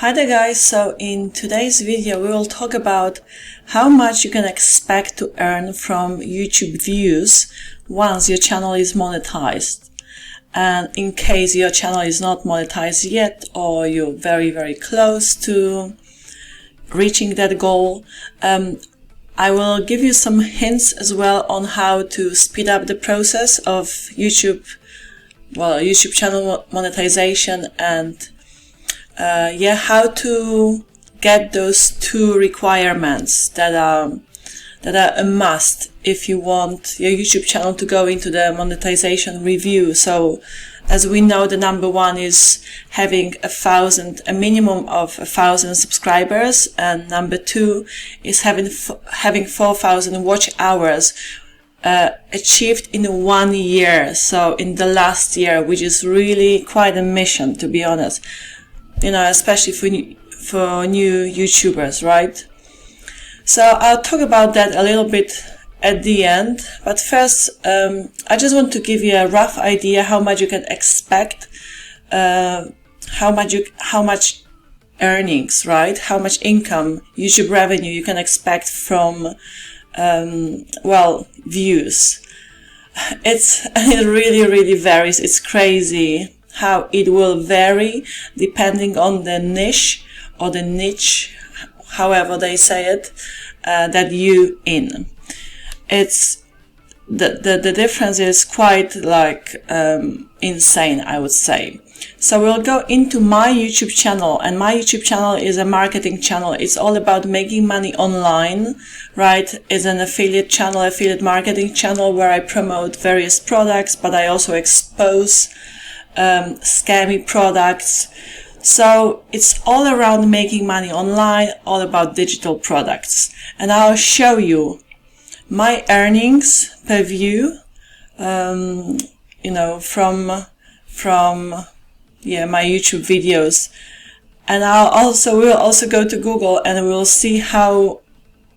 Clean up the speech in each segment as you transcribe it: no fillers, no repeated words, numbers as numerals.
Hi there guys, so in today's video we will talk about how much you can expect to earn from YouTube views once your channel is monetized. And in case your channel is not monetized yet, or you're very close to reaching that goal, I will give you some hints as well on how to speed up the process of YouTube channel monetization and how to get those two requirements that are a must if you want your YouTube channel to go into the monetization review. So as we know, the number one is having a minimum of 1,000 subscribers, and number two is having 4,000 watch hours achieved in 1 year. So in the last year, which is really quite a mission, to be honest. You know, especially for new YouTubers, right? So I'll talk about that a little bit at the end. But first, I just want to give you a rough idea how much you can expect, how much earnings, right? How much income, YouTube revenue you can expect from, views. It really varies. It's crazy how it will vary depending on the niche or the niche, however they say it, that you in. It's the difference is quite insane, I would say. So we'll go into my YouTube channel, and my YouTube channel is a marketing channel. It's all about making money online, right? It's an affiliate channel, affiliate marketing channel, where I promote various products, but I also expose scammy products. So it's all around making money online, all about digital products. And I'll show you my earnings per view, from my YouTube videos. And we'll also go to Google and we'll see how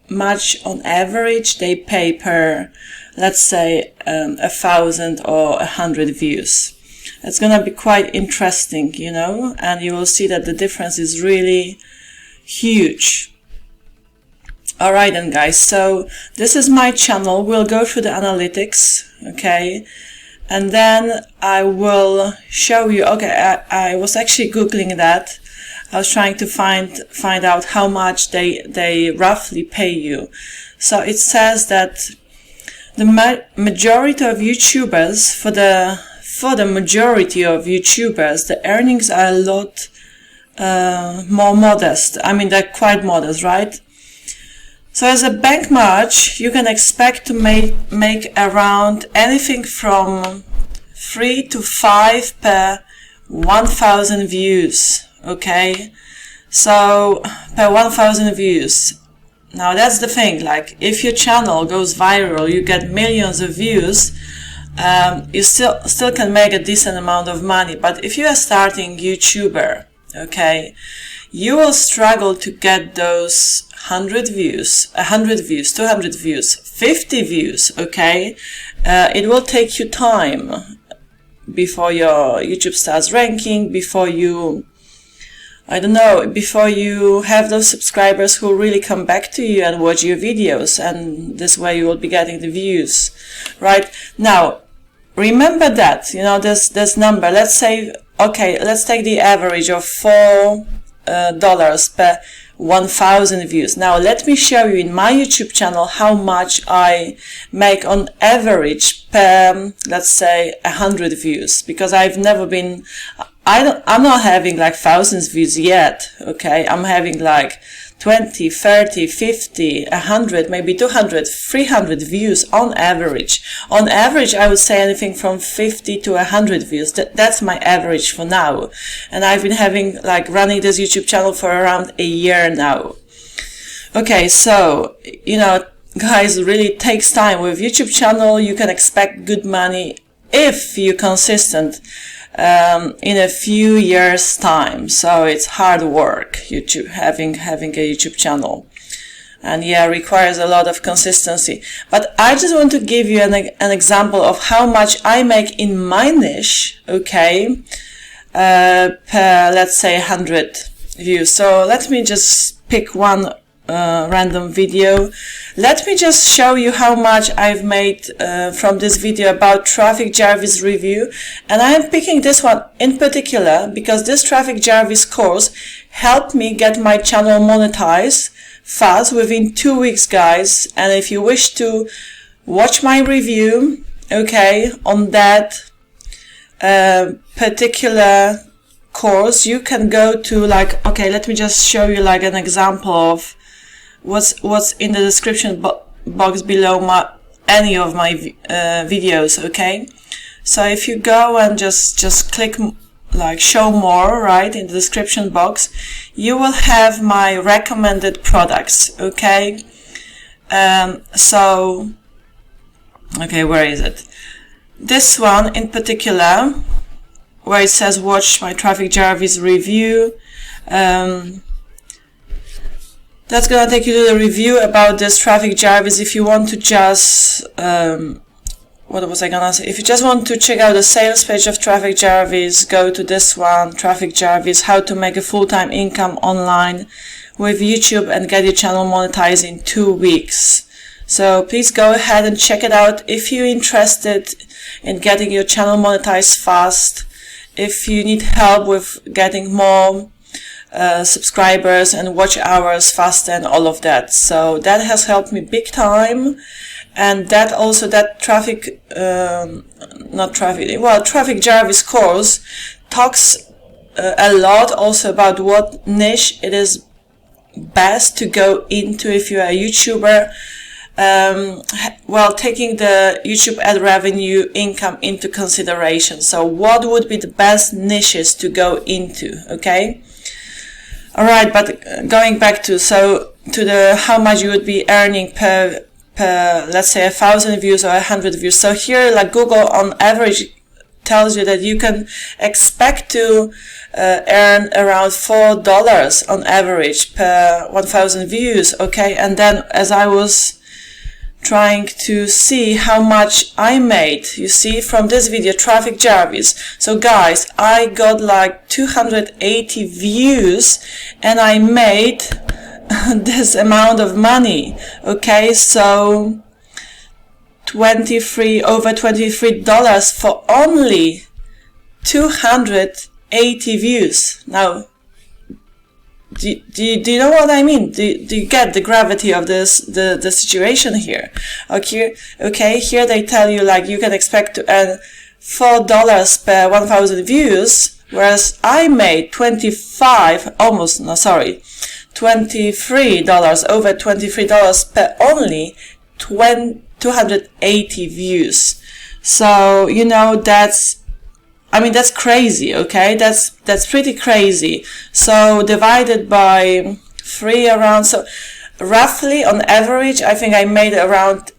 much on average they pay per, let's say, 1,000 or 100 views. It's going to be quite interesting, and you will see that the difference is really huge. Alright then guys, so this is my channel. We'll go through the analytics, okay? And then I will show you, I was actually Googling that. I was trying to find out how much they roughly pay you. So it says that the majority of YouTubers, for the majority of YouTubers, the earnings are a lot more modest. I mean, they're quite modest, right? So as a benchmark, you can expect to make around anything from 3 to 5 per 1,000 views, okay? So per 1,000 views. Now that's the thing, like if your channel goes viral, you get millions of views, you still can make a decent amount of money. But if you are starting YouTuber, okay, you will struggle to get those 100 views, 200 views, 50 views, okay? It will take you time before your YouTube starts ranking, before you have those subscribers who really come back to you and watch your videos, and this way you will be getting the views, right? Now, remember that, this number, let's say, let's take the average of $4 per 1,000 views. Now, let me show you in my YouTube channel how much I make on average per, let's say, 100 views, because I'm not having like thousands views yet, okay? I'm having like 20, 30, 50, 100, maybe 200, 300 views on average. On average, I would say anything from 50 to 100 views. That's my average for now. And I've been running this YouTube channel for around a year now. Okay, so, guys, it really takes time. With YouTube channel, you can expect good money if you're consistent in a few years' time. So it's hard work, YouTube, having a YouTube channel, and requires a lot of consistency. But I just want to give you an example of how much I make in my niche, okay, per, let's say, 100 views. So let me just pick one random video. Let me just show you how much I've made from this video about Traffic Jarvis review, and I am picking this one in particular because this Traffic Jarvis course helped me get my channel monetized fast within 2 weeks, guys. And if you wish to watch my review, okay, on that particular course, you can go to, like, okay, let me just show you like an example of what's in the description box below any of my videos. Okay, so if you go and just click like show more, right, in the description box, you will have my recommended products. Okay, so okay, where is it? This one in particular, where it says watch my Traffic Jarvis review, that's gonna take you to the review about this Traffic Jarvis. If you want to just what was I gonna say? If you just want to check out the sales page of Traffic Jarvis, go to this one, Traffic Jarvis, how to make a full-time income online with YouTube and get your channel monetized in 2 weeks. So please go ahead and check it out if you're interested in getting your channel monetized fast, if you need help with getting more subscribers and watch hours faster and all of that. So that has helped me big time. And that also, that Traffic Jarvis course talks a lot also about what niche it is best to go into if you're a YouTuber, while taking the YouTube ad revenue income into consideration. So what would be the best niches to go into? Okay. All right, but going back to the how much you would be earning per let's say 1,000 views or 100 views. So here, like, Google on average tells you that you can expect to earn around $4 on average per 1,000 views. Okay, and then as I was trying to see how much I made, you see, from this video, Traffic Jarvis. So guys, I got like 280 views and I made this amount of money. Okay, so over $23 for only 280 views. Now, do you know what I mean? Do you get the gravity of this, the situation here? Okay, here they tell you like you can expect to earn $4 per 1,000 views, whereas I made $23, over $23 per only 280 views. So, you know, that's crazy. Okay, that's pretty crazy. So divided by 3 around, so roughly on average, I think I made around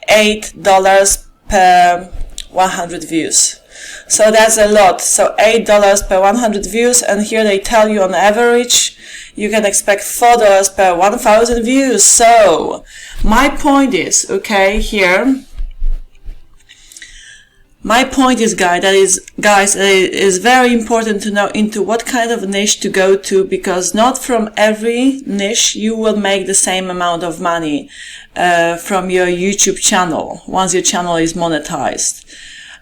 $8 per 100 views. So that's a lot. So $8 per 100 views, and here they tell you on average you can expect $4 per 1,000 views. So my point is, okay, here, my point is, guys, it is very important to know into what kind of niche to go to, because not from every niche you will make the same amount of money from your YouTube channel once your channel is monetized.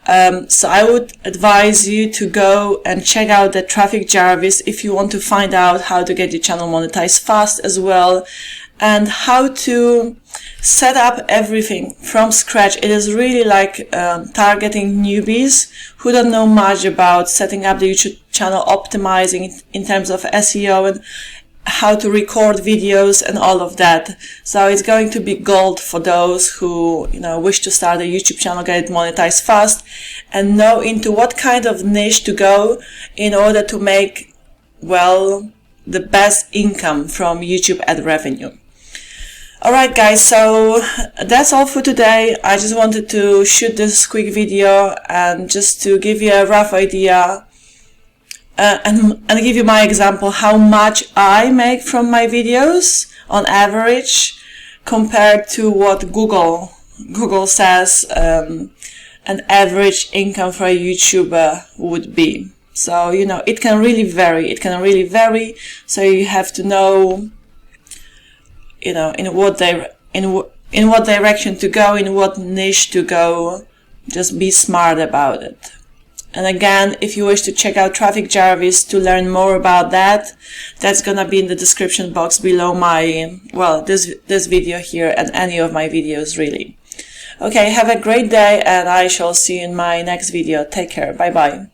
So I would advise you to go and check out the Traffic Jarvis if you want to find out how to get your channel monetized fast as well, and how to set up everything from scratch. It is really like targeting newbies who don't know much about setting up the YouTube channel, optimizing it in terms of SEO and how to record videos and all of that. So it's going to be gold for those who, you know, wish to start a YouTube channel, get it monetized fast, and know into what kind of niche to go in order to make, well, the best income from YouTube ad revenue. Alright guys, so that's all for today. I just wanted to shoot this quick video and just to give you a rough idea and give you my example how much I make from my videos on average compared to what Google says an average income for a YouTuber would be. So, you know, it can really vary. It can really vary. So you have to know, you know, in what direction to go, in what niche to go. Just be smart about it. And again, if you wish to check out Traffic Jarvis to learn more about that, that's gonna be in the description box below my, well, this video here and any of my videos really. Okay, have a great day and I shall see you in my next video. Take care. Bye bye.